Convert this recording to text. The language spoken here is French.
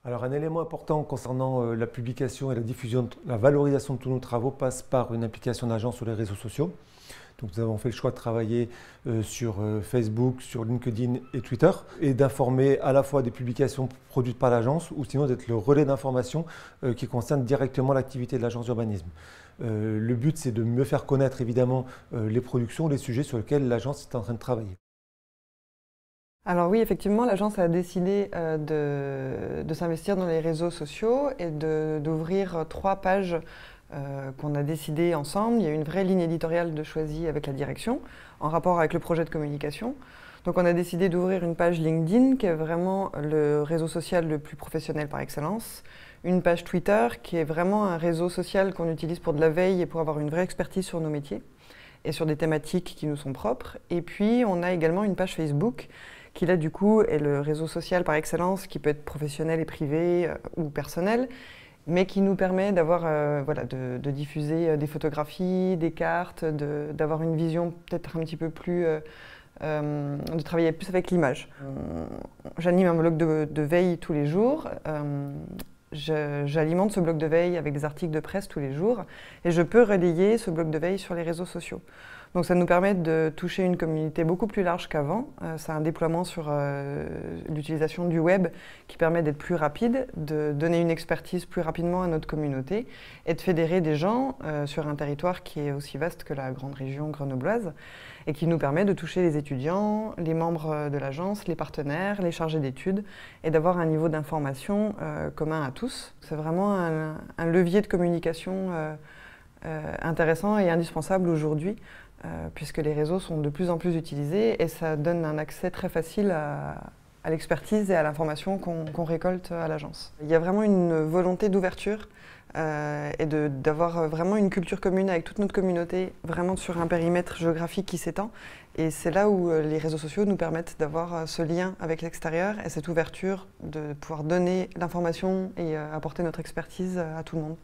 Alors un élément important concernant la publication et la diffusion, la valorisation de tous nos travaux passe par une implication d'agence sur les réseaux sociaux. Donc nous avons fait le choix de travailler sur Facebook, sur LinkedIn et Twitter et d'informer à la fois des publications produites par l'agence ou sinon d'être le relais d'informations qui concernent directement l'activité de l'agence d'urbanisme. Le but c'est de mieux faire connaître évidemment les productions, les sujets sur lesquels l'agence est en train de travailler. Alors oui, effectivement, l'agence a décidé de s'investir dans les réseaux sociaux et d'ouvrir 3 pages qu'on a décidé ensemble. Il y a une vraie ligne éditoriale de choisie avec la direction, en rapport avec le projet de communication. Donc on a décidé d'ouvrir une page LinkedIn, qui est vraiment le réseau social le plus professionnel par excellence. Une page Twitter, qui est vraiment un réseau social qu'on utilise pour de la veille et pour avoir une vraie expertise sur nos métiers et sur des thématiques qui nous sont propres. Et puis on a également une page Facebook, qui là du coup est le réseau social par excellence, qui peut être professionnel et privé ou personnel, mais qui nous permet d'avoir, de diffuser des photographies, des cartes, d'avoir une vision peut-être un petit peu plus, de travailler plus avec l'image. J'anime un blog de veille tous les jours. J'alimente ce blog de veille avec des articles de presse tous les jours et je peux relayer ce blog de veille sur les réseaux sociaux. Donc ça nous permet de toucher une communauté beaucoup plus large qu'avant. C'est un déploiement sur l'utilisation du web qui permet d'être plus rapide, de donner une expertise plus rapidement à notre communauté et de fédérer des gens sur un territoire qui est aussi vaste que la grande région grenobloise et qui nous permet de toucher les étudiants, les membres de l'agence, les partenaires, les chargés d'études et d'avoir un niveau d'information commun à tous. C'est vraiment un levier de communication intéressant et indispensable aujourd'hui puisque les réseaux sont de plus en plus utilisés et ça donne un accès très facile à l'expertise et à l'information qu'on récolte à l'agence. Il y a vraiment une volonté d'ouverture et d'avoir vraiment une culture commune avec toute notre communauté, vraiment sur un périmètre géographique qui s'étend. Et c'est là où les réseaux sociaux nous permettent d'avoir ce lien avec l'extérieur et cette ouverture de pouvoir donner l'information et apporter notre expertise à tout le monde.